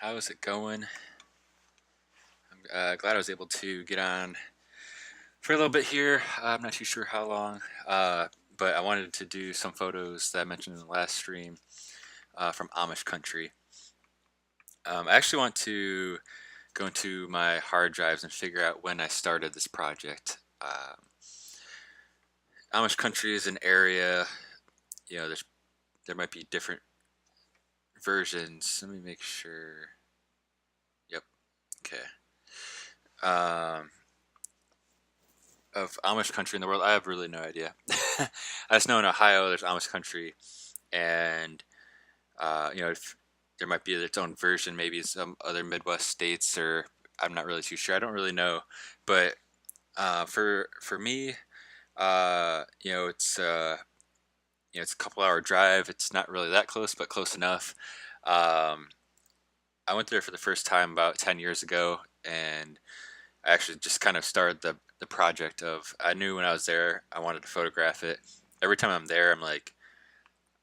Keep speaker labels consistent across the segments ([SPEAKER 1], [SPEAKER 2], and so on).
[SPEAKER 1] How's it going? I'm glad I was able to get on for a little bit here. I'm not too sure how long, but I wanted to do some photos that I mentioned in the last stream from Amish country. I actually want to go into my hard drives and figure out when I started this project. Amish country is an area, there might be different versions. Let me make sure. Yep. Okay. Um, of Amish country in the world, I have really no idea. I just know in Ohio there's Amish country, and if there might be its own version, maybe some other Midwest states, or I'm not really too sure. I don't really know, but for me, it's a couple-hour drive. It's not really that close, but close enough. Um, I went there for the first time about 10 years ago, and I actually just kind of started the project of I knew when I was there I wanted to photograph it. Every time I'm there,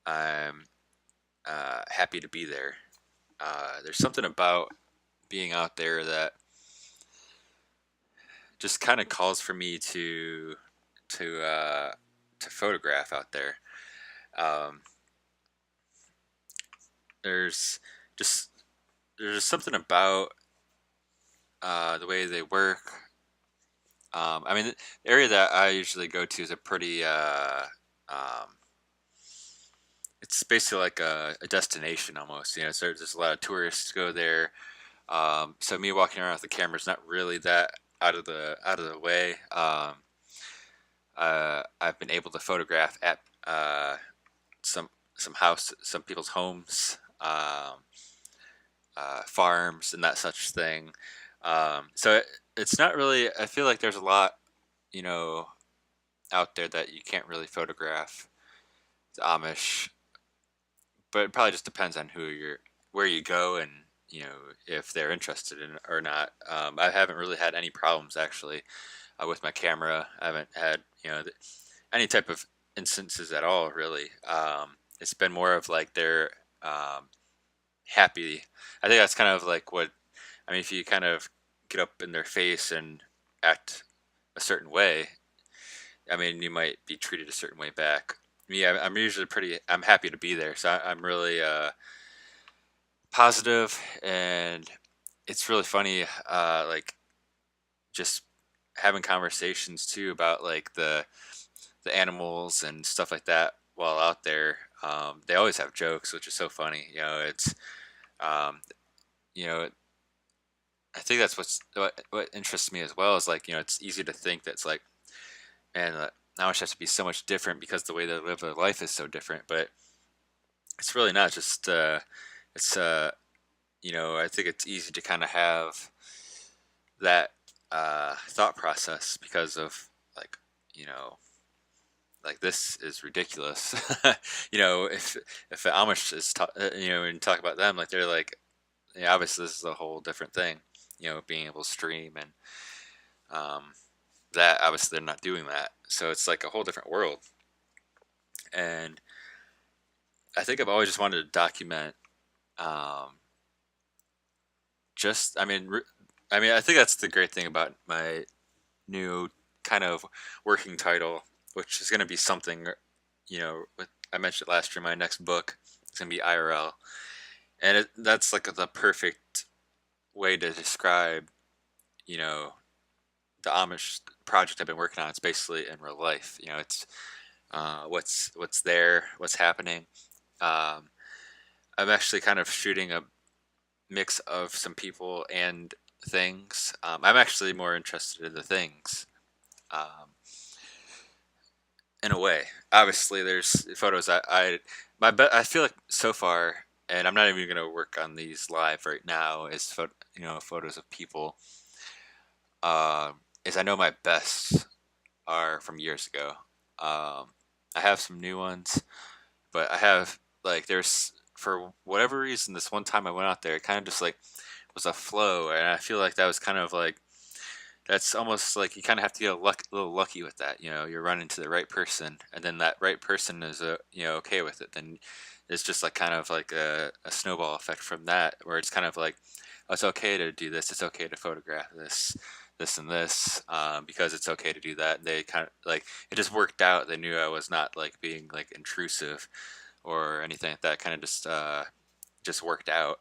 [SPEAKER 1] I'm happy to be there. There's something about being out there that just kind of calls for me to to photograph out there. Um, there's just there's just something about the way they work. The area that I usually go to is a pretty um, it's basically like a destination almost. So there's a lot of tourists go there. So me walking around with the camera is not really that out of the way. I've been able to photograph at some some people's homes, farms, and that such thing. It's not really. I feel like there's a lot, you know, out there that you can't really photograph. The Amish, but it probably just depends on where you go, and if they're interested in it or not. I haven't really had any problems actually with my camera. I haven't had any type of instances at all really. It's been more of like they're um, happy. I think that's kind of like what I mean. If you kind of get up in their face and act a certain way, I mean, you might be treated a certain way back. Me, I'm usually pretty. I'm happy to be there, so I'm really positive, and it's really funny. Like just having conversations too about like the animals and stuff like that while out there. They always have jokes, which is so funny. It's um, you know, I think that's what interests me as well is like it's easy to think that's like and now it has to be so much different because the way they live their life is so different, but it's really not. Just it's I think it's easy to kind of have that thought process because of like you know like this is ridiculous. If the Amish is when you talk about them, like they're like obviously this is a whole different thing. Being able to stream and um, that obviously they're not doing that, so it's like a whole different world. And I think I've always just wanted to document um, just I think that's the great thing about my new kind of working title, which is going to be something I mentioned last year. My next book is going to be IRL, and that's like the perfect way to describe you know the Amish project I've been working on. It's basically in real life. It's what's there, what's happening. um, I'm actually kind of shooting a mix of some people and things. I'm actually more interested in the things, um, in a way. Obviously, there's photos I feel like so far, and I'm not even going to work on these live right now. Is photos of people. Is I know my best are from years ago. I have some new ones, but I have like there's for whatever reason this one time I went out there, it kind of just like was a flow, and I feel like that was kind of like that's almost like you kind of have to get a little lucky with that. You know, you're running to the right person, and then that right person is okay with it. Then it's just like kind of like a snowball effect from that, where it's kind of like, oh, it's okay to do this. It's okay to photograph this, and this, because it's okay to do that. They kind of like it just worked out. They knew I was not like being like intrusive or anything like that. Kind of just worked out.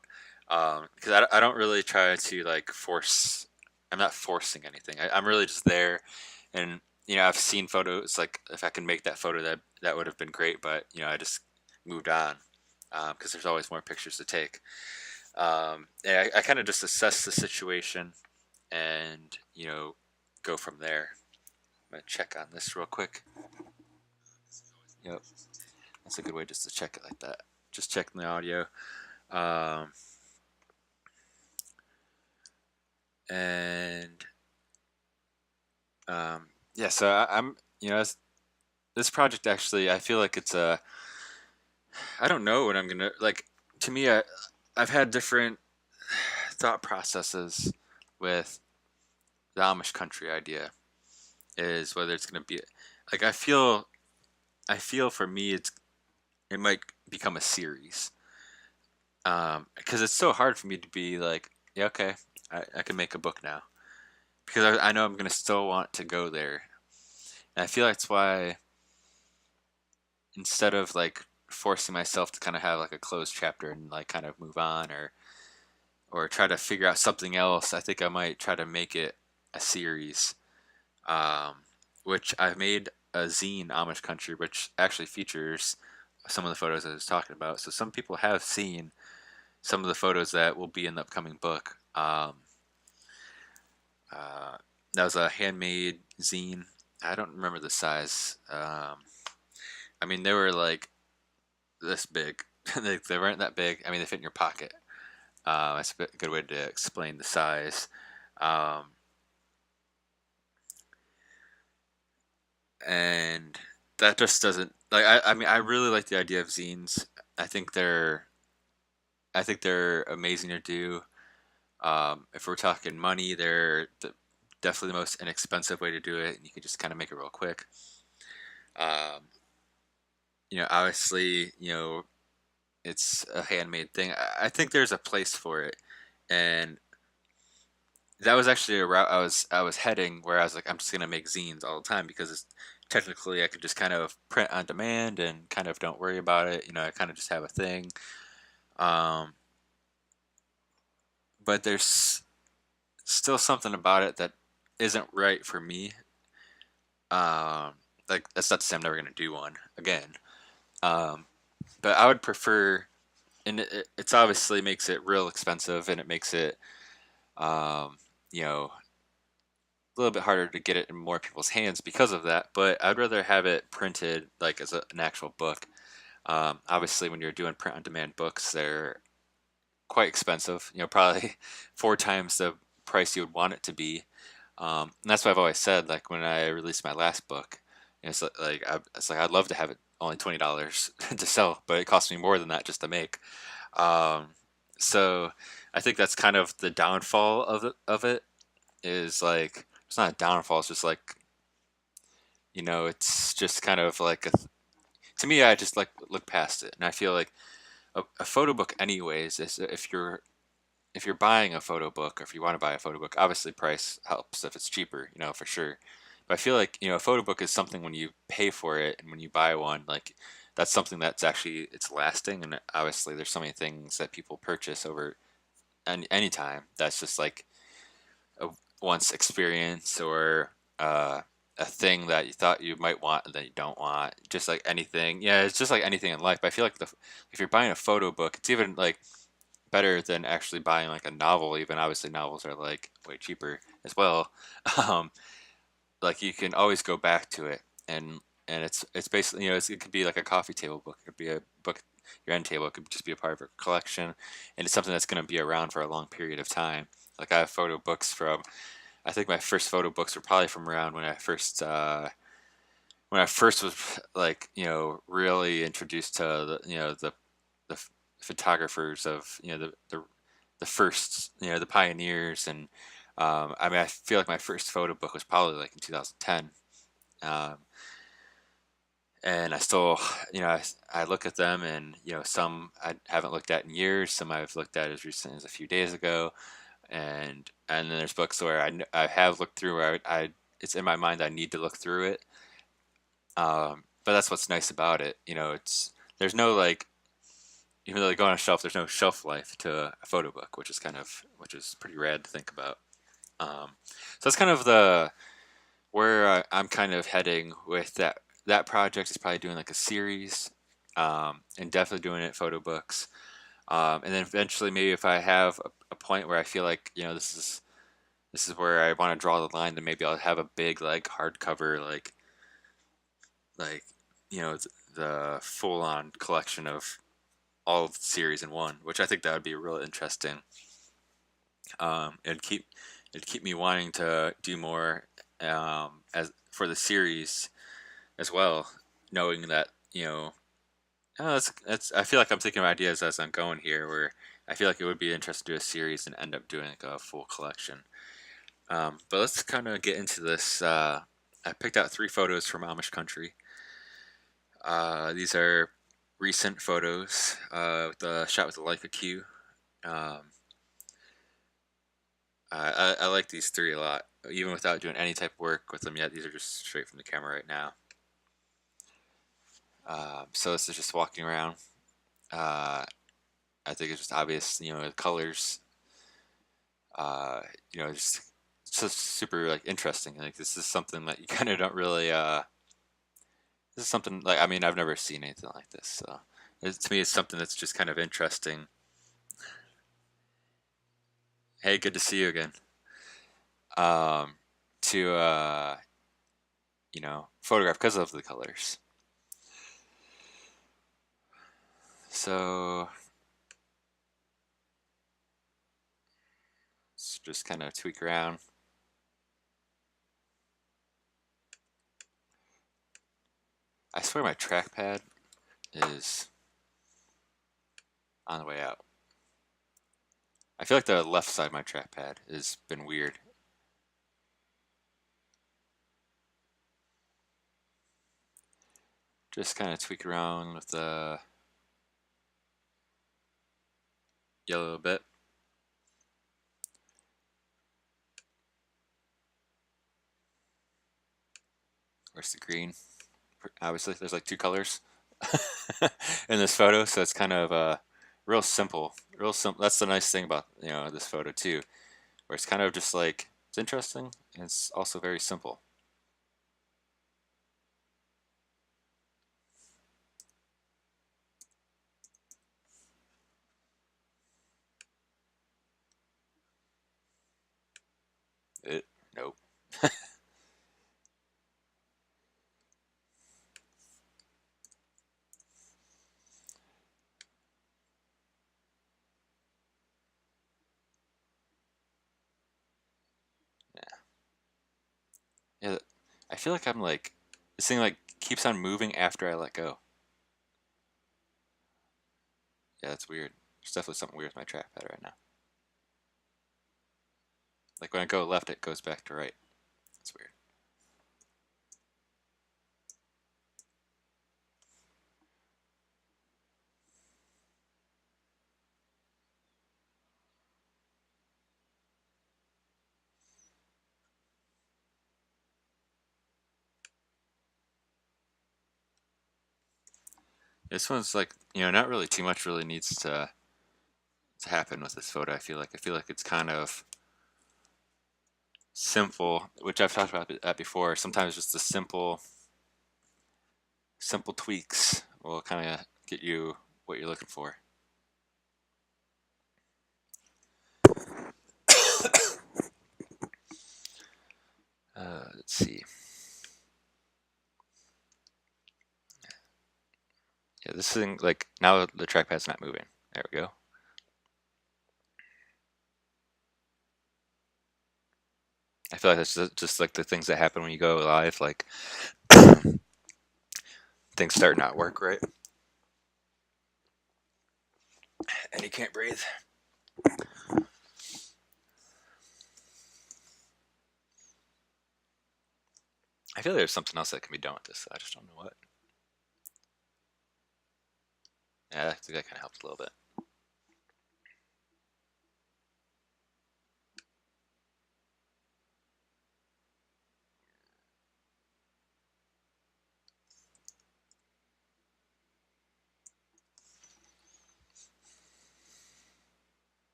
[SPEAKER 1] Because I don't really try to like force. I'm not forcing anything. I'm really just there, and I've seen photos. Like if I can make that photo, that would have been great. But I just moved on because there's always more pictures to take. And I kind of just assess the situation and go from there. I'm gonna check on this real quick. Yep, that's a good way just to check it like that. Just checking the audio. Um, and yeah, so I'm this project actually I feel like it's a I don't know what I'm gonna like. To me, I've had different thought processes with the Amish country idea. Is whether it's gonna be like I feel for me it might become a series because it's so hard for me to be like, yeah, okay, I can make a book now because I know I'm gonna still want to go there, and I feel that's why instead of like forcing myself to kind of have like a closed chapter and like kind of move on or try to figure out something else, I think I might try to make it a series, um, which I've made a zine Amish Country, which actually features some of the photos I was talking about. So some people have seen some of the photos that will be in the upcoming book. Uh, that was a handmade zine. I don't remember the size. I mean, they were like this big. They weren't that big. I mean, they fit in your pocket. That's a good way to explain the size. Um, and that just doesn't like. I mean, I really like the idea of zines. I think they're I think they're amazing to do. If we're talking money, definitely the most inexpensive way to do it, and you can just kind of make it real quick. Um, Obviously, it's a handmade thing. I think there's a place for it, and that was actually a route I was heading where I was like, I'm just gonna make zines all the time because technically I could just kind of print on demand and kind of don't worry about it. I kind of just have a thing. Um, but there's still something about it that isn't right for me. Um, like that's not to say I'm never gonna do one again. Um, but I would prefer, and it's obviously makes it real expensive, and it makes it, um, you know, a little bit harder to get it in more people's hands because of that. But I'd rather have it printed like as an actual book. Obviously, when you're doing print on demand books, they're quite expensive. Probably four times the price you would want it to be. And that's why I've always said, like when I released my last book, it's like I'd love to have it only $20 to sell, but it cost me more than that just to make. Um, so I think that's kind of the downfall of it is like it's not a downfall. It's just like it's just kind of like to me. I just like look past it, and I feel like a photo book, anyways, is if you're buying a photo book or if you want to buy a photo book, obviously price helps if it's cheaper, for sure. But I feel like, a photo book is something when you pay for it and when you buy one, like that's something that's actually it's lasting. And obviously there's so many things that people purchase over any time that's just like a once experience or a thing that you thought you might want and that you don't want. Just like anything. Yeah, it's just like anything in life. But I feel like if you're buying a photo book, it's even like better than actually buying like a novel. Even obviously novels are like way cheaper as well. um like you can always go back to it, and it's basically it could be like a coffee table book, it could be a book your end table, it could just be a part of your collection, and it's something that's going to be around for a long period of time. Like I have photo books from I think my first photo books were probably from around when I first was like really introduced to the photographers of the first the pioneers, and I mean, I feel like my first photo book was probably like in 2010. Um, and I still, I look at them, and some I haven't looked at in years, some I've looked at as recent as a few days ago, and then there's books where I have looked through where it's in my mind I need to look through it. But that's what's nice about it. There's no like, even though they go on a shelf, there's no shelf life to a photo book, which is pretty rad to think about. So that's kind of the where I'm kind of heading with that project is probably doing like a series, and definitely doing it photo books. And then eventually, maybe if I have a point where I feel like this is where I want to draw the line, then maybe I'll have a big like hardcover like the full on collection of all of the series in one, which I think that would be real interesting. It'd keep me wanting to do more, as for the series as well, knowing that that's I feel like I'm thinking of ideas as I'm going here, where I feel like it would be interesting to do a series and end up doing like a full collection. But let's kind of get into this. I picked out 3 photos from Amish country. These are recent photos, with the shot with the Leica Q. Um, I like these 3 a lot, even without doing any type of work with them yet. These are just straight from the camera right now. So this is just walking around. Uh, I think it's just obvious, the colors. Uh, just it's just super like interesting. Like this is something that you kind of don't really. This is something like, I mean, I've never seen anything like this, so to me it's something that's just kind of interesting. Hey, good to see you again. Um, to photograph because of the colors. So let's just kind of tweak around. I swear my trackpad is on the way out. I feel like the left side of my trackpad has been weird. Just kind of tweak around with the yellow a bit. Where's the green? Obviously, there's like 2 colors in this photo, so it's kind of real simple. Real simple. That's the nice thing about this photo too, where it's kind of just like it's interesting and it's also very simple. It, nope. Yeah, yeah. I feel like I'm like this thing like keeps on moving after I let go. Yeah, that's weird. There's definitely something weird with my trackpad right now. Like when I go left, it goes back to right. That's weird. This one's like not really too much really needs to happen with this photo. I feel like it's kind of simple, which I've talked about that before. Sometimes just the simple tweaks will kind of get you what you're looking for. Let's see. Yeah, this thing like now the trackpad's not moving. There we go. I feel like that's just like the things that happen when you go live, like things start not work right, and you can't breathe. feel there's something else that can be done with this. I just don't know what. Yeah, I think that kind of helps a little bit.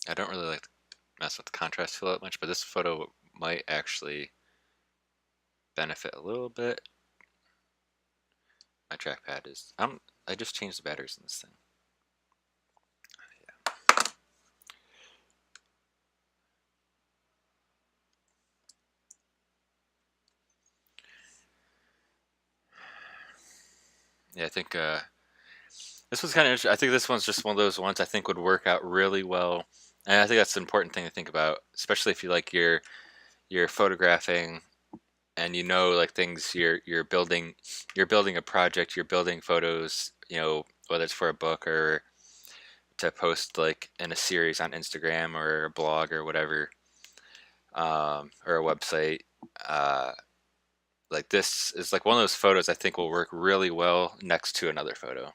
[SPEAKER 1] I don't really like to mess with the contrast tool that much, but this photo might actually benefit a little bit. My trackpad is. I just changed the batteries in this thing. Yeah, I think this was kind of interesting. I think this one's just one of those ones I think would work out really well, and I think that's an important thing to think about, especially if you like you're photographing and you know like things you're building a project, you're building photos, whether it's for a book or to post like in a series on Instagram or a blog or whatever, or a website. Uh, like this is like one of those photos I think will work really well next to another photo.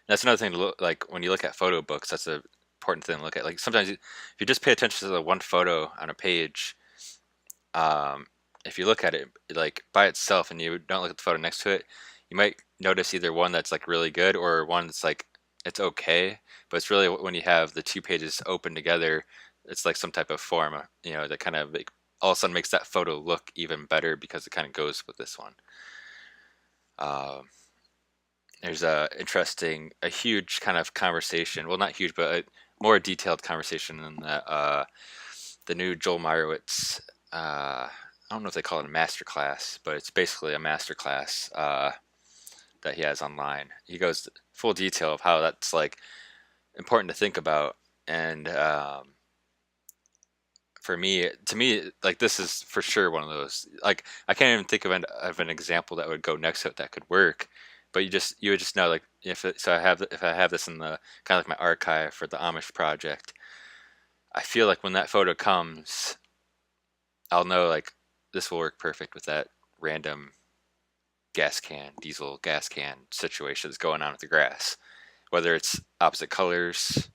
[SPEAKER 1] That's another thing to look like when you look at photo books. That's an important thing to look at. Like sometimes if you just pay attention to the one photo on a page, um, if you look at it like by itself and you don't look at the photo next to it, you might notice either one that's like really good or one that's like it's okay. But it's really when you have the two pages open together, it's like some type of form, that kind of like, all of a sudden makes that photo look even better because it kind of goes with this one. Um, there's a huge kind of conversation. Well, not huge, but a more detailed conversation in that the new Joel Meyerowitz. I don't know if they call it a master class, but it's basically a master class that he has online. He goes full detail of how that's like important to think about, and for me, to me, like this is for sure one of those. Like I can't even think of an example that would go next to it that could work. But you would just know like if I have this in the kind of like my archive for the Amish project, I feel like when that photo comes, I'll know like this will work perfect with that random diesel gas can situation that's going on with the grass. Whether it's opposite colors,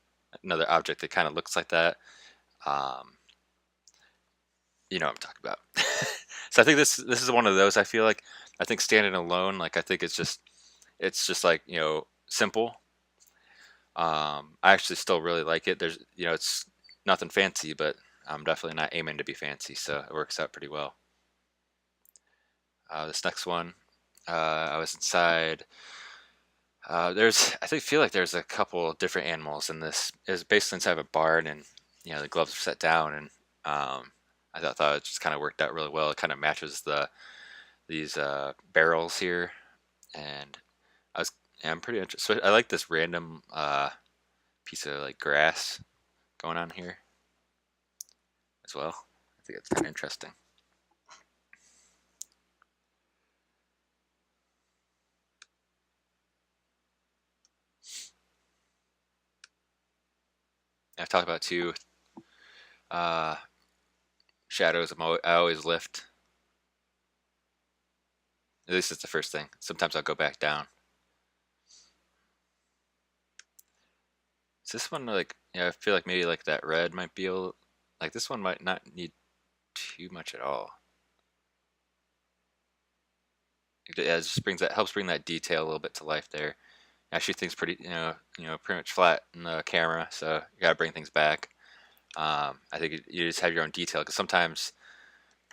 [SPEAKER 1] another object that kind of looks like that. Um, you know what I'm talking about. So I think this is one of those. I think standing alone, like I think it's just like simple. I actually still really like it. There's it's nothing fancy, but I'm definitely not aiming to be fancy, so it works out pretty well. This next one, I was inside. Feel like there's a couple different animals in this. It's basically inside of a barn, and the gloves are set down, and thought it just kind of worked out really well. It kind of matches these barrels here, and I was yeah, I'm pretty interested. So I like this random piece of like grass going on here as well. I think it's kind of interesting. I've talked about too. Uh, shadows. I always lift. At least it's the first thing. Sometimes I'll go back down. Is this one like? I feel like maybe like that red might be like this one might not need too much at all. It just helps bring that detail a little bit to life there. Actually, things pretty pretty much flat in the camera, so you gotta bring things back. I think you just have your own detail because sometimes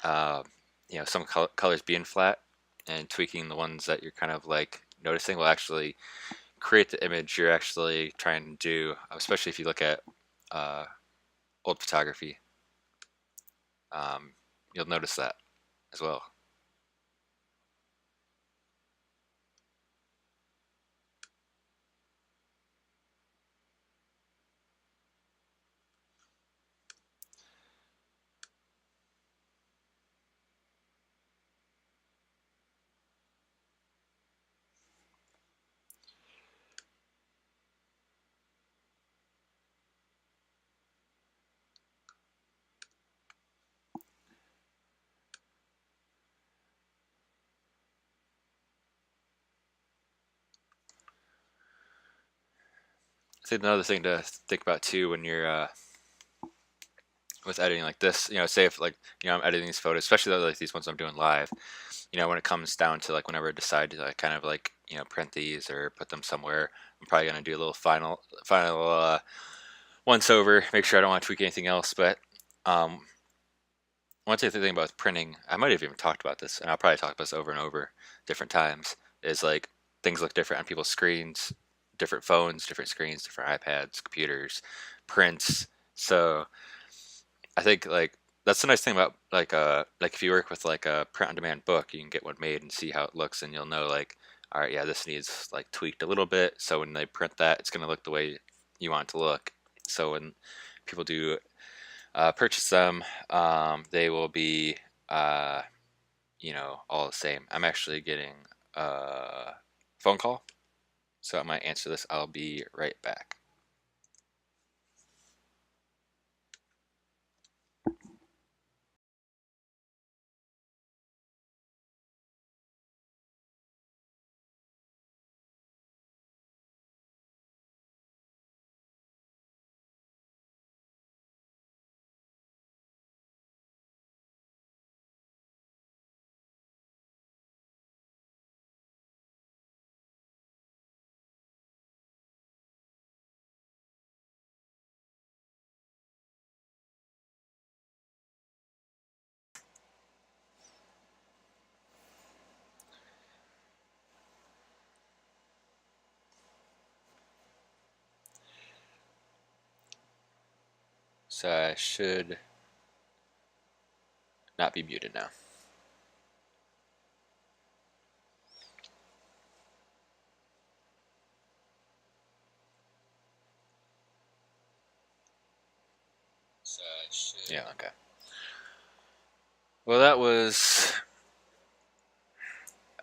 [SPEAKER 1] uh, some colors being flat and tweaking the ones that you're kind of like noticing will actually create the image you're actually trying to do, especially if you look at uh, old photography. Um, you'll notice that as well. I think another thing to think about too when you're with editing like this, say if like I'm editing these photos, especially like these ones I'm doing live. When it comes down to like whenever I decide to like, kind of like print these or put them somewhere, I'm probably gonna do a little final once over, make sure I don't want to tweak anything else. But um, one thing about with printing, I might have even talked about this, and I'll probably talk about this over and over different times, is like things look different on people's screens, different phones, different screens, different iPads, computers, prints. So I think like that's the nice thing about like if you work with like a print on demand book, you can get one made and see how it looks, and you'll know like, all right, yeah, this needs like tweaked a little bit. So when they print that, it's gonna look the way you want it to look. So when people do purchase them, they will be uh, all the same. I'm actually getting a phone call, so I might answer this. I'll be right back. So I should not be muted now. Yeah, okay. Well, that was.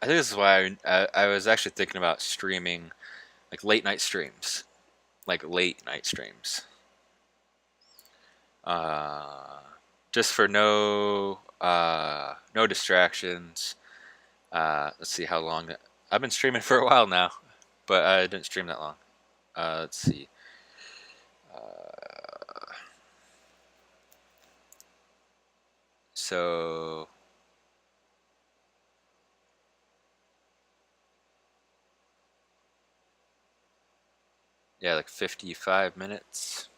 [SPEAKER 1] I think this is why I was actually thinking about streaming, like late night streams, like late night streams. Uh, just for no distractions. Let's see how long. I've been streaming for a while now, but I didn't stream that long. Let's see. So yeah, like 55 minutes,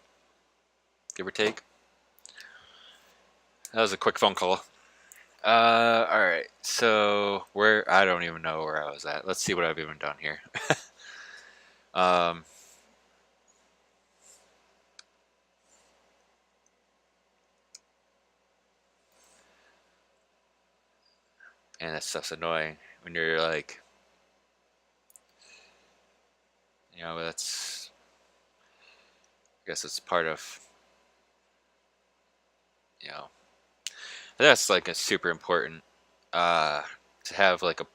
[SPEAKER 1] give or take. That was a quick phone call. All right. So where I don't even know where I was at. Let's see what I've even done here. um, and that stuff's annoying when you're like, that's. I guess it's part of. You know, that's like a super important. Uh, to have like a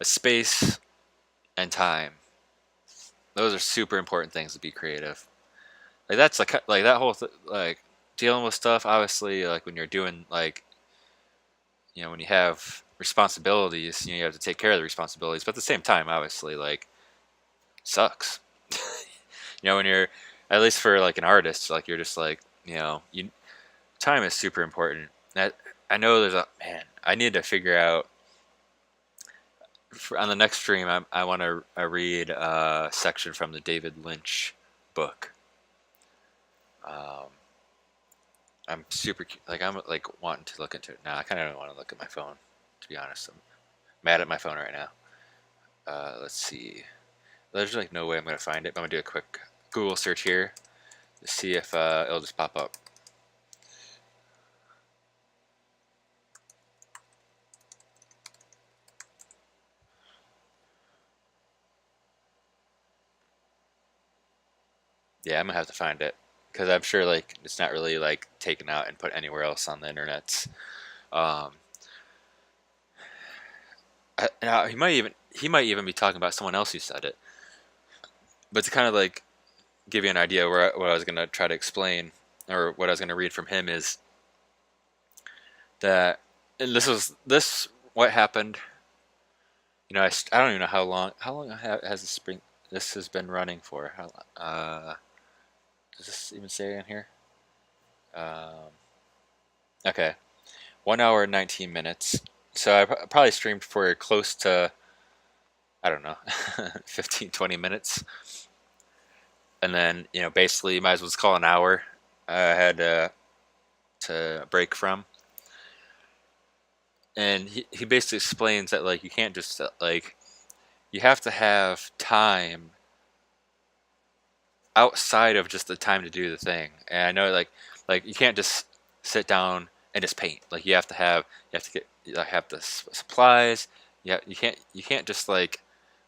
[SPEAKER 1] space and time. Those are super important things to be creative. Like that's like that whole like dealing with stuff. Obviously, like when you're doing like when you have responsibilities, you have to take care of the responsibilities. But at the same time, obviously, like sucks. When you're at least for like an artist, like you're just like you time is super important. That I know there's a man. I need to figure out on the next stream. I want to read a section from the David Lynch book. Um, I'm super like I'm like wanting to look into it now. I kind of don't want to look at my phone, to be honest. I'm mad at my phone right now. Let's see. There's like no way I'm gonna find it. But I'm gonna do a quick Google search here to see if it'll just pop up. Yeah, I'm gonna have to find it because I'm sure like it's not really like taken out and put anywhere else on the internet. Um, now he might even be talking about someone else who said it. But to kind of like give you an idea where what I was gonna try to explain or what I was gonna read from him is that, and this what happened. I don't even know how long has the this has been running for. Does this even say in here? Um, okay, 1 hour and 19 minutes. So I probably streamed for close to, I don't know, 15, 20 minutes. And then, basically you might as well just call an hour I had to break from. And he basically explains that, like, you can't just, like, you have to have time outside of just the time to do the thing. And I know, like you can't just sit down and just paint. Like you have to get have the supplies. Yeah, you can't just like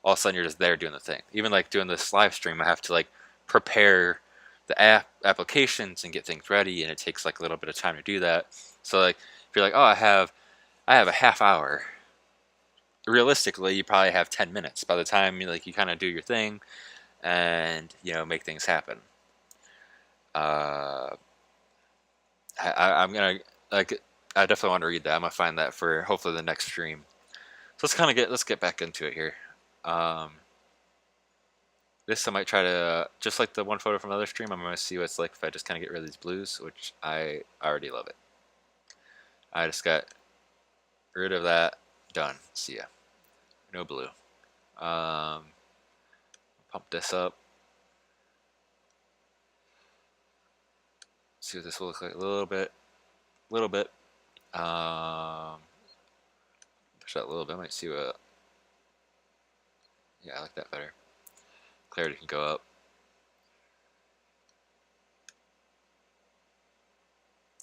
[SPEAKER 1] all of a sudden you're just there doing the thing. Even like doing this live stream, I have to like prepare the applications and get things ready, and it takes like a little bit of time to do that. So like if you're like, oh, I have a half hour. Realistically, you probably have 10 minutes by the time you kind of do your thing and make things happen. Uh, I'm gonna like I definitely want to read that. I'm gonna find that for hopefully the next stream. So let's get back into it here. Um, this I might try to just like the one photo from another stream. I'm gonna see what it's like if I just kind of get rid of these blues, which I already love it. I just got rid of that. Done. See ya. No blue. Pump this up. See what this will look like a little bit. Little bit. Push that a little bit. I might see what. Yeah, I like that better. Clarity can go up.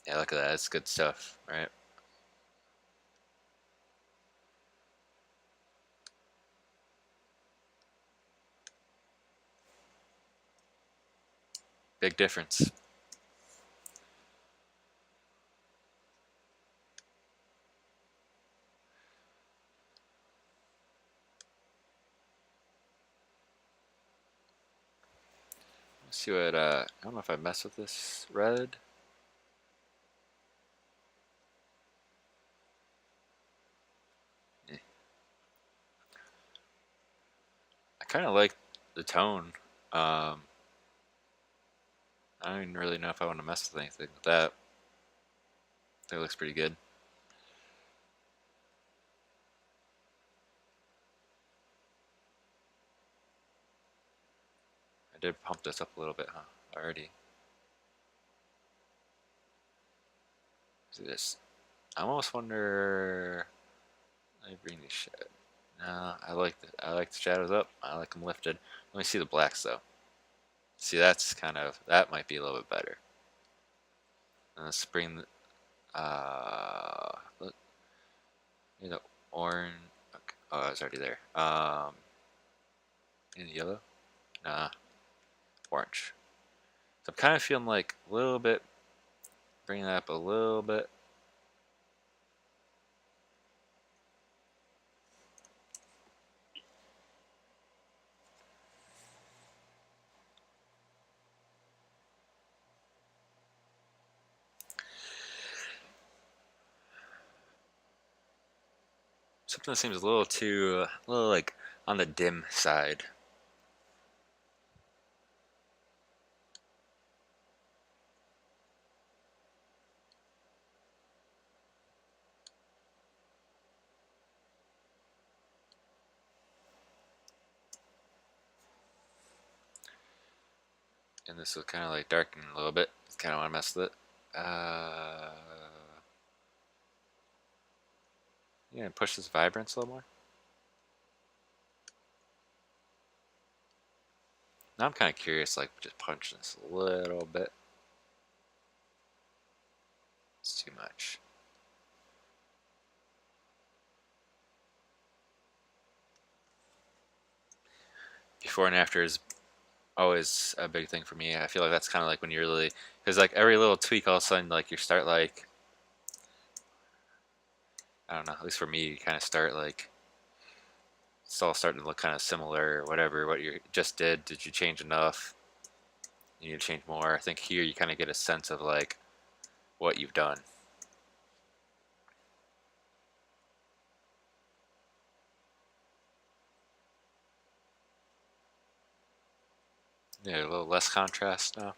[SPEAKER 1] Yeah, look at that. That's good stuff, right? Big difference. Let's see what, I don't know if I mess with this red. I kind of like the tone. Um, I don't even really know if I want to mess with anything with that. I think it looks pretty good. I did pump this up a little bit, huh? Already. See this. I almost wonder. Let me bring these. No, I like the shadows up. I like them lifted. Let me see the blacks though. See, that might be a little bit better. And let's bring look, the orange. Okay. Oh, I was already there. In the yellow. Nah, orange. So I'm kind of feeling like a little bit. Bring that up a little bit. Something that seems a little like on the dim side. And this will kind of like darken a little bit. Kind of want to mess with it. Yeah, push this vibrance a little more. Now I'm kind of curious, like just punch this a little bit. It's too much. Before and after is always a big thing for me. I feel like that's kind of like when you're really, because like every little tweak, all of a sudden, like you start like, I don't know. At least for me, you kind of start like it's all starting to look kind of similar or whatever. What you just did you change enough? You need to change more. I think here you kind of get a sense of like what you've done. Yeah, a little less contrast now,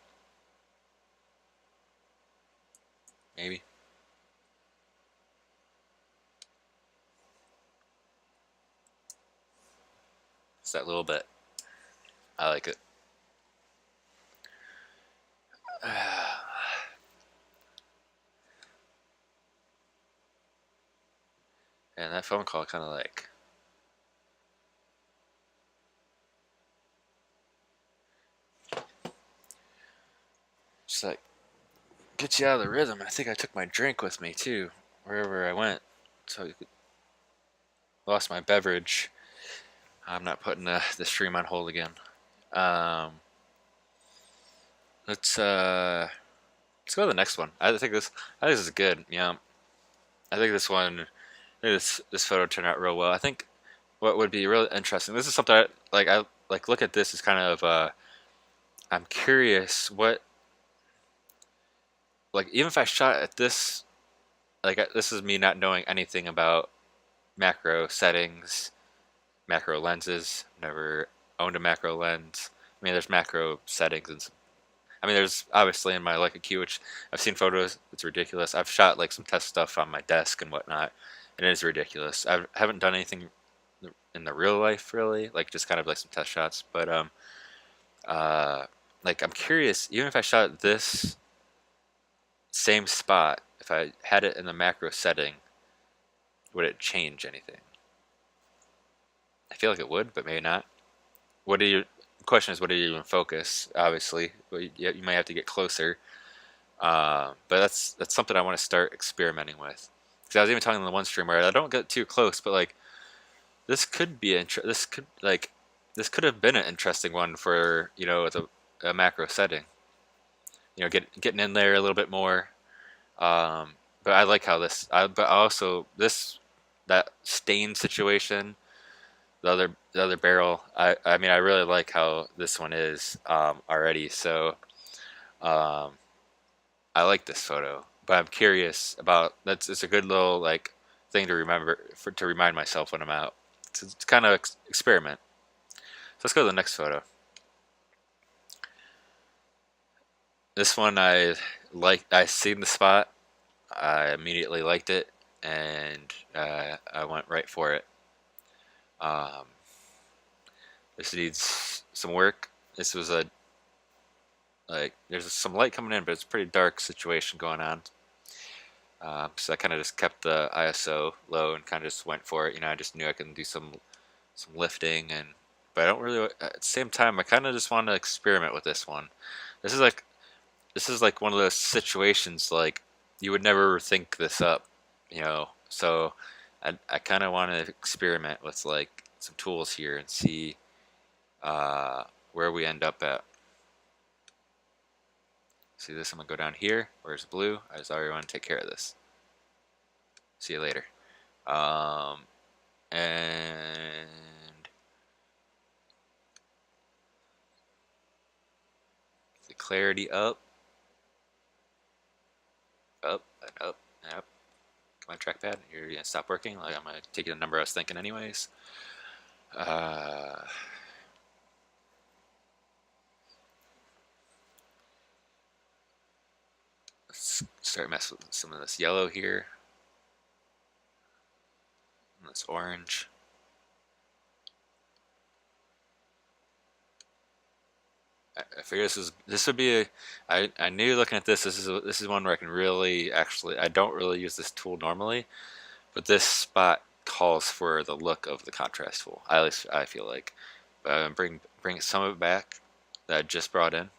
[SPEAKER 1] maybe. It's that little bit. I like it. And that phone call kind of like just like gets you out of the rhythm. I think I took my drink with me too, wherever I went. So I lost my beverage. I'm not putting the stream on hold again. Um, let's let's go to the next one. I think this is good. Yeah, I think this one. I think this photo turned out real well. I think what would be really interesting. This is something I like. Look at this as kind of. I'm curious what like even if I shot at this this is me not knowing anything about macro settings, macro lenses. Never owned a macro lens. I mean, there's macro settings and I mean, there's obviously in my Leica Q, which I've seen photos. It's ridiculous. I've shot like some test stuff on my desk and whatnot, and it is ridiculous. I haven't done anything in the real life really, like just kind of like some test shots. But uh, like I'm curious, even if I shot this same spot, if I had it in the macro setting, would it change anything? I feel like it would, but maybe not. What do you? The question is, what do you even focus? Obviously, you might have to get closer. But that's something I want to start experimenting with. Because I was even talking in the one stream where I don't get too close, but like this could be this could have been an interesting one for with a macro setting. Getting in there a little bit more. But I like how but also this that stain situation, the other barrel. I mean I really like how this one is already. So um, I like this photo, but I'm curious about that's it's a good little like thing to remember to remind myself when I'm out. It's kind of experiment. So let's go to the next photo. This one I seen the spot. I immediately liked it, and I went right for it. Um, this needs some work. This was a like there's some light coming in, but it's a pretty dark situation going on. So I kind of just kept the ISO low and kind of just went for it. I just knew I could do some lifting but I don't really at the same time I kind of just want to experiment with this one. This is like this is like one of those situations like you would never think this up. So I kind of want to experiment with like some tools here and see uh, where we end up at. See this? I'm gonna go down here. Where's blue? I just already want to take care of this. See you later. Um, and the clarity up, up, and up, and up. Come on, trackpad. You're gonna stop working. Like I'm gonna take you the number I was thinking, anyways. Uh, let's start messing with some of this yellow here, and this orange. I figure this would be I knew looking at this is one where I can really actually I don't really use this tool normally, but this spot calls for the look of the contrast tool. At least I feel like. Bring some of it back that I just brought in.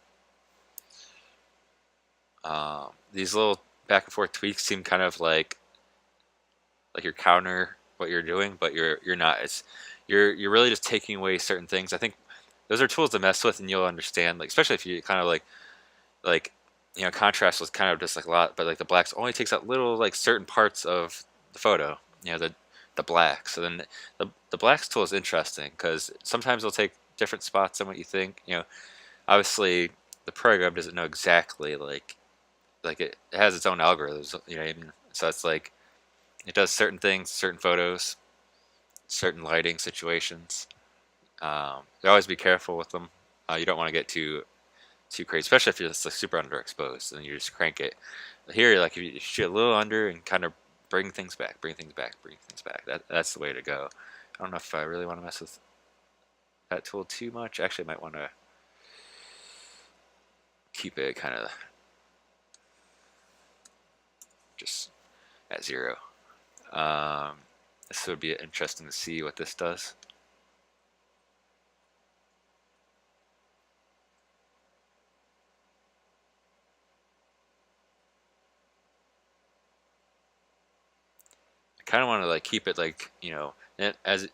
[SPEAKER 1] These little back and forth tweaks seem kind of like you're counter what you're doing, but you're not. You're really just taking away certain things. I think those are tools to mess with, and you'll understand. Like especially if you kind of like contrast was kind of just like a lot, but like the blacks only takes out little like certain parts of the photo. The blacks. So then the blacks tool is interesting because sometimes they'll take different spots than what you think. Obviously the program doesn't know exactly like it has its own algorithms. What I mean? So it's like it does certain things, certain photos, certain lighting situations. You always be careful with them. You don't want to get too crazy, especially if it's like super underexposed, and you just crank it. Here, like if you shoot a little under and kind of bring things back, bring things back, bring things back. That's the way to go. I don't know if I really want to mess with that tool too much. Actually, I might want to keep it kind of just at 0. Um, this would be interesting to see what this does. I kind of want to like keep it like, as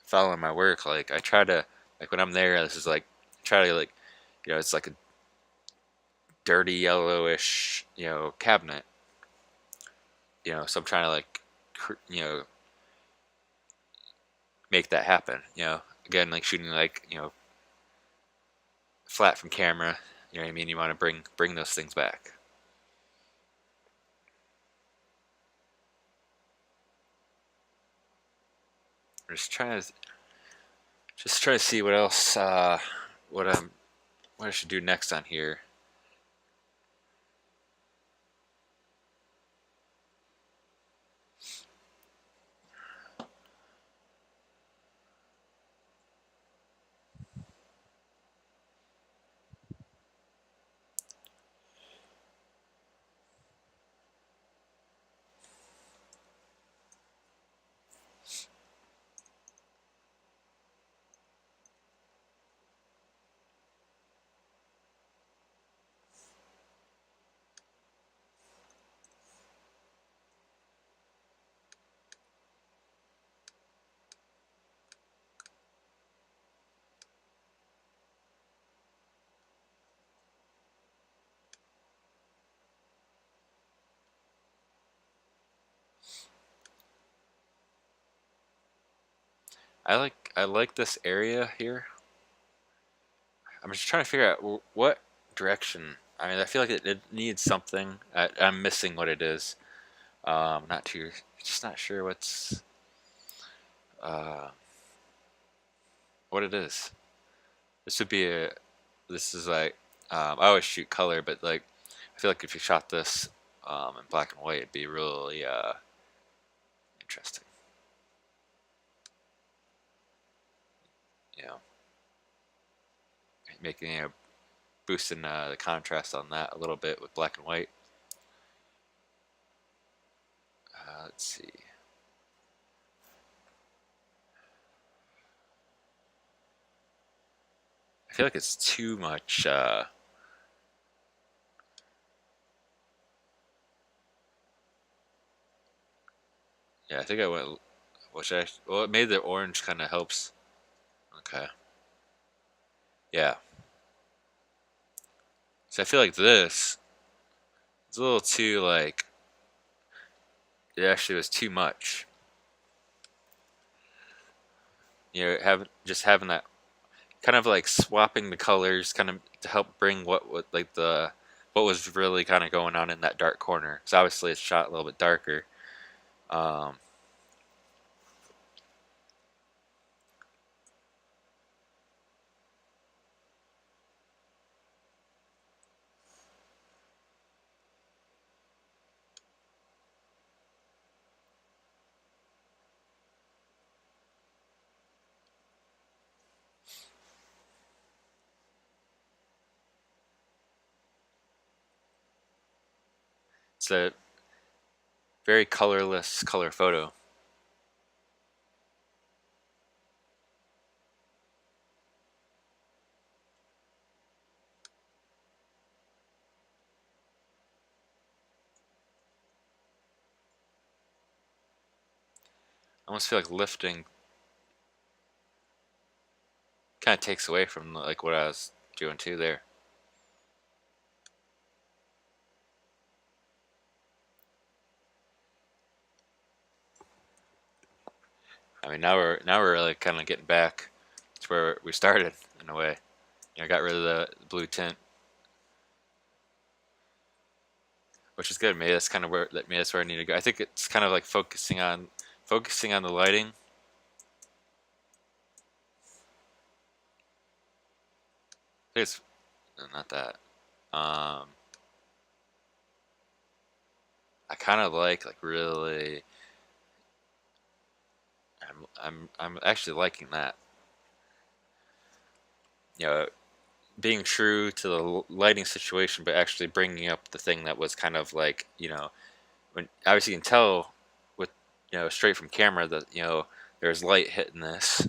[SPEAKER 1] following my work, like I try to, like when I'm there, this is like try to like, it's like a dirty yellowish cabinet, so I'm trying to like make that happen, again, like shooting like flat from camera, you know what I mean, you want to bring those things back. I'm just trying to see what else what I'm what I should do next on here. I like this area here. I'm just trying to figure out what direction. I mean, I feel like it needs something. I'm missing what it is. Not too, just not sure uh, what it is. This would be a. This is like I always shoot color, but like I feel like if you shot this in black and white, it'd be really interesting. You know, making boosting the contrast on that a little bit with black and white. Let's see. I feel like it's too much. Yeah, I think I went. Which I well, it made the orange kind of helps. Okay. Yeah. So I feel like this is a little too like. It actually was too much. Having that kind of like swapping the colors, kind of to help bring what like the what was really kind of going on in that dark corner. Because obviously it's shot a little bit darker. Um, it's a very colorless color photo. I almost feel like lifting kind of takes away from like what I was doing too there. I mean, now we're really kind of getting back to where we started in a way. Got rid of the blue tint, which is good. Maybe that's kind of maybe that's where I need to go. I think it's kind of like focusing on the lighting. It's not that. Um, I kind of like really. I'm actually liking that. You know, being true to the lighting situation, but actually bringing up the thing that was kind of like, when obviously you can tell with, straight from camera that, there's light hitting this.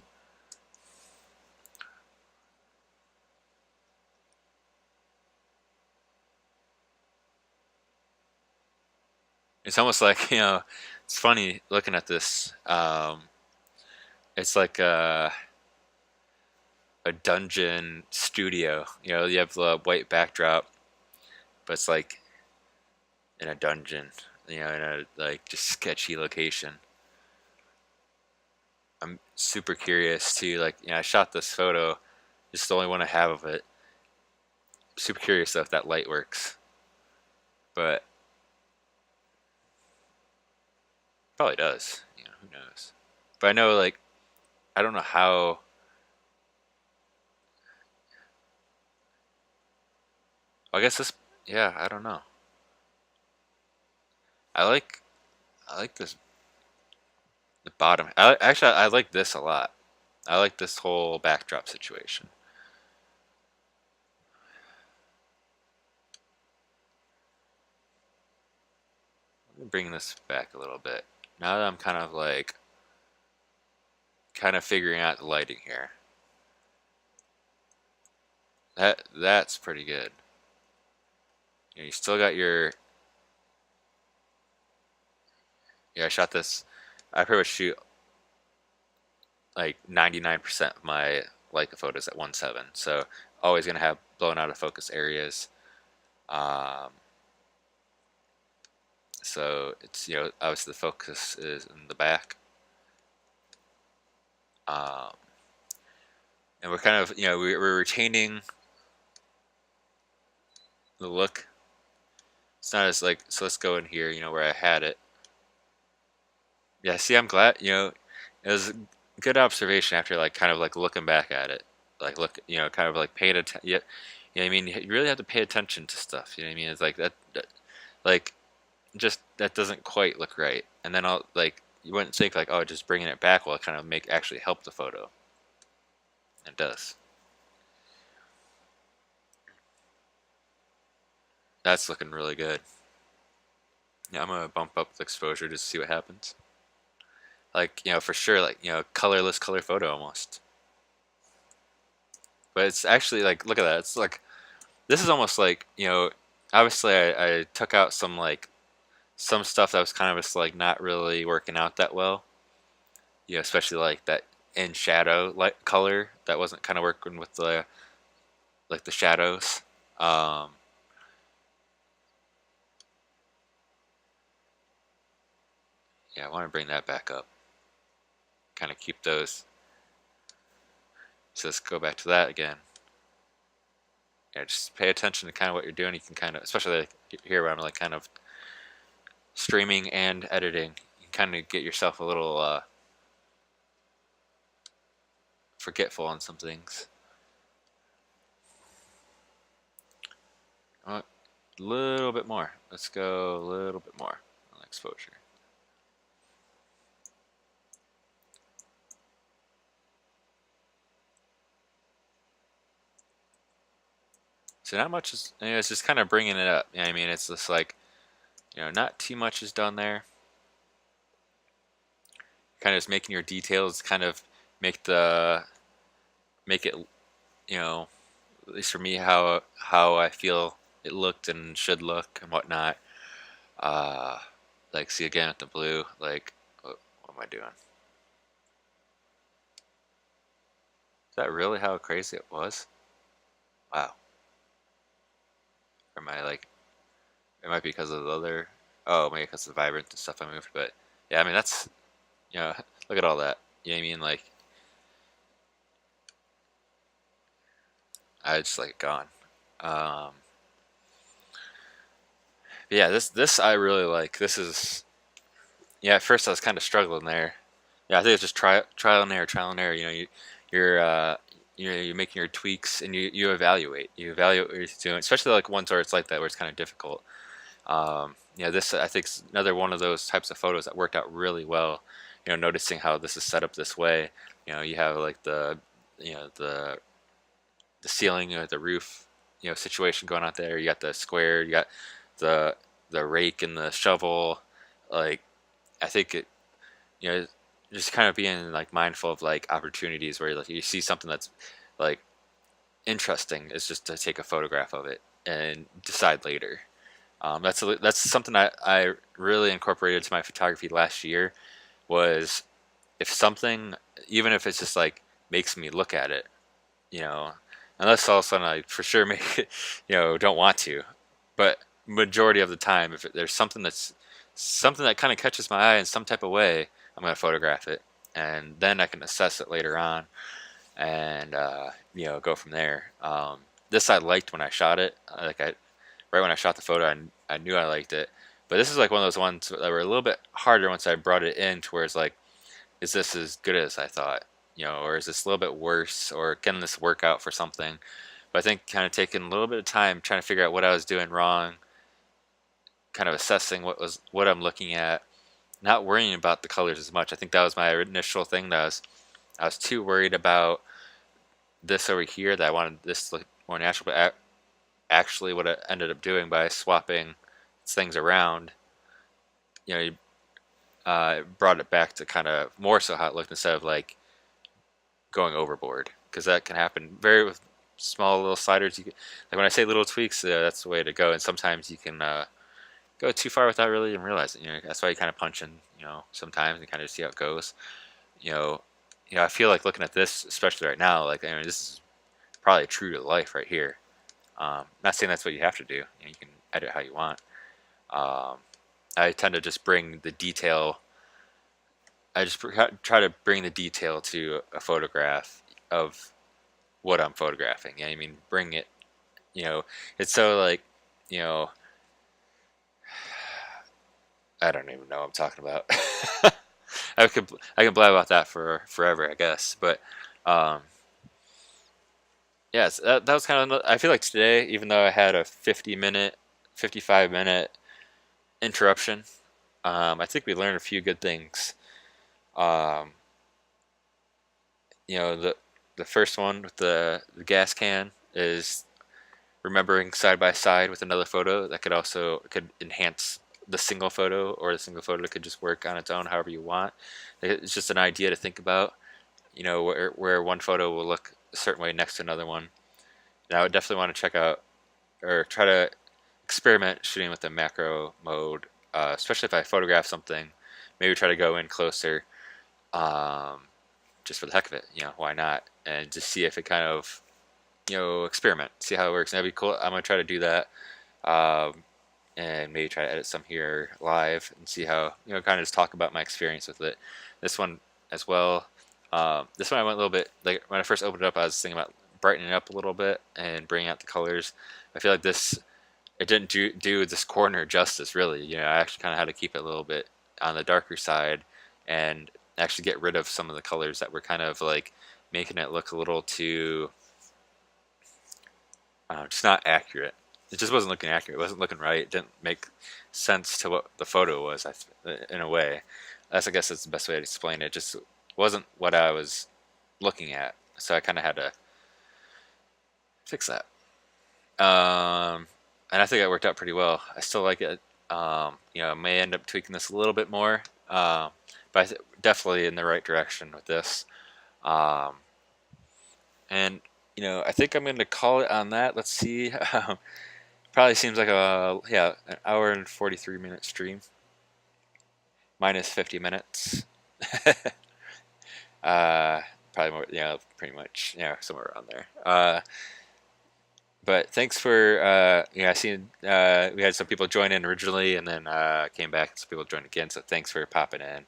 [SPEAKER 1] It's almost like, it's funny looking at this. It's like a dungeon studio. You have the white backdrop, but it's like in a dungeon, in a like just sketchy location. I'm super curious too. Like, I shot this photo. It's the only one I have of it. Super curious though if that light works, but probably does. Who knows? But I know, like, I don't know how. I guess this. Yeah, I don't know. I like. I like this. The bottom. Actually, I like this a lot. I like this whole backdrop situation. Let me bring this back a little bit. Now that I'm kind of figuring out the lighting here. That's pretty good. You still got your. Yeah, I shot this. I pretty much shoot like 99% of my Leica photos at 1.7, so always gonna have blown out of focus areas. Um, so it's, obviously the focus is in the back, um, and we're kind of, we're retaining the look. It's not as like, so let's go in here, where I had it. Yeah, see, I'm glad, it was a good observation after like kind of like looking back at it, like look, kind of like paying attention. Yeah, I mean, you really have to pay attention to stuff. You know what I mean? It's like that like just that doesn't quite look right. And then I'll like you wouldn't think like, oh, just bringing it back will kind of make actually help the photo. It does. That's looking really good. Yeah, I'm gonna bump up the exposure just to see what happens. Like, for sure, like, colorless color photo almost. But it's actually like, look at that. It's like this is almost like, obviously I took out some like some stuff that was kind of just like not really working out that well. Especially like that in shadow light color that wasn't kind of working with the like the shadows. Um, yeah, I want to bring that back up. Kind of keep those. So let's go back to that again. Yeah, just pay attention to kind of what you're doing. You can kind of, especially like here where I'm like kind of streaming and editing, you can kind of get yourself a little forgetful on some things. A little bit more. Let's go a little bit more on exposure. So not much is, it's just kind of bringing it up. I mean, it's just like, not too much is done there. Kind of just making your details kind of make the make it, at least for me, how I feel it looked and should look and whatnot. Uh, like see again with the blue. Like, what am I doing? Is that really how crazy it was? Wow. Or am I like? It might be because of the other. Oh, maybe because of the vibrant and stuff I moved. But yeah, I mean that's, look at all that. You know what I mean? Like I just like gone. Um, but yeah, this I really like. This is, yeah. At first I was kind of struggling there. Yeah, I think it's just trial and error, trial and error. You're you're making your tweaks, and you evaluate what you're doing, especially like ones where it's like that, where it's kind of difficult. This I think is another one of those types of photos that worked out really well. Noticing how this is set up this way. You have like you know the the ceiling, the roof, situation going on there. You got the square, you got the rake and the shovel. Like, I think it, you know, just kind of being like mindful of like opportunities where like you see something that's like interesting, is just to take a photograph of it and decide later. That's something I really incorporated into my photography last year. Was, if something, even if it's just like makes me look at it, you know, unless all of a sudden I for sure make it, don't want to, but majority of the time, if there's something that kind of catches my eye in some type of way, I'm gonna photograph it, and then I can assess it later on, and go from there. This I liked when I shot it. Right when I shot the photo, I knew I liked it. But this is like one of those ones that were a little bit harder once I brought it in, to where it's like, is this as good as I thought? Or is this a little bit worse? Or can this work out for something? But I think kind of taking a little bit of time trying to figure out what I was doing wrong, kind of assessing what I'm looking at, not worrying about the colors as much. I think that was my initial thing. I was too worried about this over here, that I wanted this to look more natural. But actually, what I ended up doing by swapping things around, you brought it back to kind of more so how it looked, instead of like going overboard, because that can happen very with small little sliders. Like when I say little tweaks, that's the way to go. And sometimes you can go too far without really even realizing. That's why you kind of punch in, sometimes, and kind of see how it goes. You know, I feel like looking at this, especially right now, like, this is probably true to life right here. Not saying that's what you have to do. You can edit how you want. Um, I tend to just bring the detail. I just try to bring the detail to a photograph of what I'm photographing. Bring it. It's so like, you know, I don't even know what I'm talking about. I can blab about that for forever, I guess. But um, yes, that was kind of. I feel like today, even though I had a 50-minute, 55-minute interruption, I think we learned a few good things. Um, the first one with the gas can is remembering side by side with another photo that could enhance the single photo, or the single photo could just work on its own however you want. It's just an idea to think about, where one photo will look a certain way next to another one. And I would definitely want to check out, or try to experiment shooting with the macro mode, especially if I photograph something. Maybe try to go in closer, um, just for the heck of it. Why not? And just see if it kind of, experiment, see how it works. And that'd be cool. I'm gonna try to do that, um, and maybe try to edit some here live and see how, kind of just talk about my experience with it. This one as well. This one I went a little bit, like when I first opened it up, I was thinking about brightening it up a little bit and bringing out the colors. I feel like it didn't do this corner justice, really. I actually kind of had to keep it a little bit on the darker side, and actually get rid of some of the colors that were kind of like making it look a little too, just not accurate. It just wasn't looking accurate. It wasn't looking right. It didn't make sense to what the photo was, in a way. I guess that's the best way to explain it. It just wasn't what I was looking at. So I kind of had to fix that. And I think it worked out pretty well. I still like it. I may end up tweaking this a little bit more, but definitely in the right direction with this. Um, and I think I'm going to call it on that. Let's see. Probably seems like an hour and 43-minute stream, minus 50 minutes. Probably more. Pretty much. Somewhere around there. But thanks for, I seen we had some people join in originally, and then came back and some people joined again. So thanks for popping in.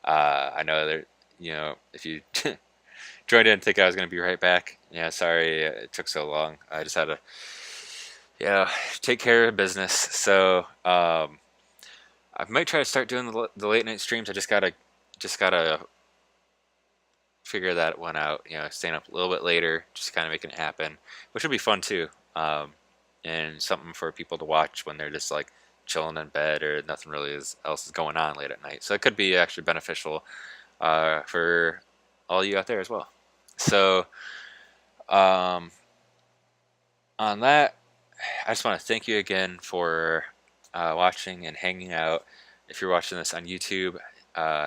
[SPEAKER 1] I know that, if you joined in and think I was going to be right back, sorry it took so long. I just had to, take care of business. So I might try to start doing the late night streams. I just gotta figure that one out. Staying up a little bit later, just kind of making it happen, which would be fun too. And something for people to watch when they're just like chilling in bed or nothing really else is going on late at night. So it could be actually beneficial for all you out there as well. So um, on that, I just want to thank you again for watching and hanging out. If you're watching this on YouTube,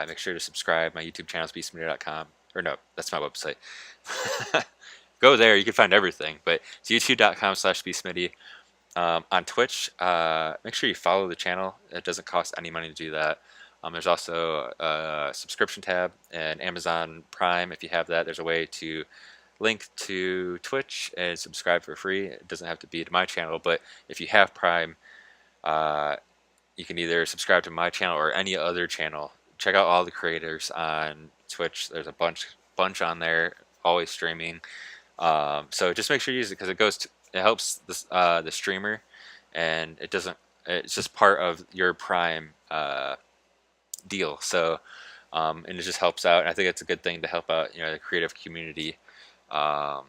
[SPEAKER 1] make sure to subscribe. My YouTube channel is beastmedia.com. Or no, that's my website. Go there, you can find everything. But it's youtube.com/beastmedia. On Twitch, make sure you follow the channel. It doesn't cost any money to do that. There's also a subscription tab and Amazon Prime. If you have that, there's a way to link to Twitch and subscribe for free. It doesn't have to be to my channel, but if you have Prime, you can either subscribe to my channel or any other channel. Check out all the creators on Twitch. There's a bunch on there, always streaming. So just make sure you use it because it helps the streamer, and it's just part of your Prime deal. So and it just helps out. And I think it's a good thing to help out the creative community. So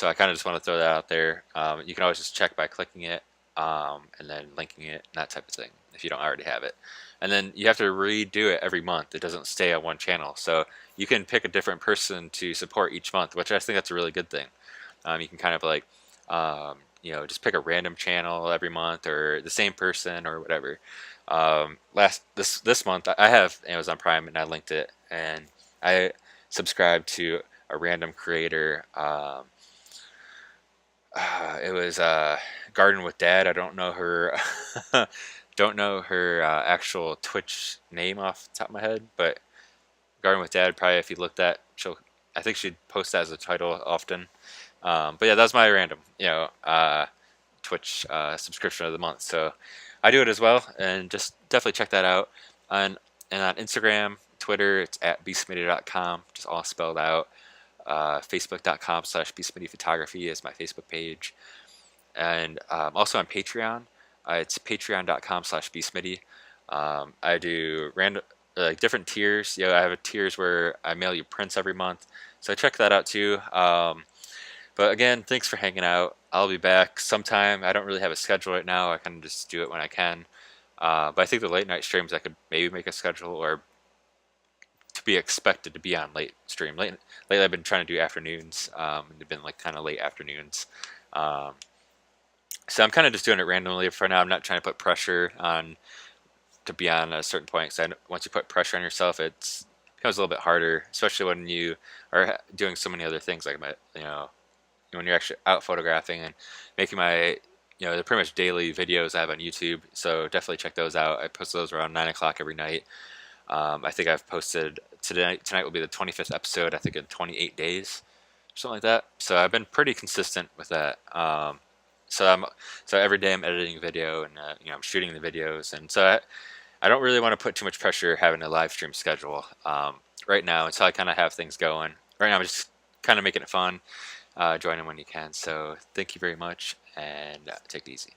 [SPEAKER 1] I kind of just want to throw that out there. You can always just check by clicking it and then linking it, and that type of thing, if you don't already have it. And then you have to redo it every month. It doesn't stay on one channel. So you can pick a different person to support each month, which I think that's a really good thing. You can kind of like, just pick a random channel every month or the same person or whatever. This month I have Amazon Prime and I linked it, and I subscribed to a random creator. It was Garden with Dad. I don't know her don't know her actual Twitch name off the top of my head, but Garden with Dad, probably if you looked at, I think she'd post that as a title often. But yeah, that was my random Twitch subscription of the month. So I do it as well, and just definitely check that out. And on Instagram, Twitter, it's at beastmedia.com, just all spelled out. Facebook.com/beastmediaphotography is my Facebook page. And also on Patreon, it's patreon.com/beastmedia. I do random different tiers. I have tiers where I mail you prints every month, so check that out too. But again, thanks for hanging out. I'll be back sometime. I don't really have a schedule right now. I kind of just do it when I can. But I think the late night streams I could maybe make a schedule, or to be expected to be on late stream. Lately I've been trying to do afternoons. They've been like kind of late afternoons. So I'm kind of just doing it randomly for now. I'm not trying to put pressure on to be on a certain point, because once you put pressure on yourself, it becomes a little bit harder, especially when you are doing so many other things, like when you're actually out photographing and making they're pretty much daily videos I have on YouTube. So definitely check those out. I post those around 9 o'clock every night. I think I've posted tonight will be the 25th episode, I think, in 28 days, something like that. So I've been pretty consistent with that. So every day I'm editing a video, and I'm shooting the videos, and so I don't really want to put too much pressure having a live stream schedule right now until I kind of have things going. Right now I'm just kind of making it fun. Join in when you can. So thank you very much, and take it easy.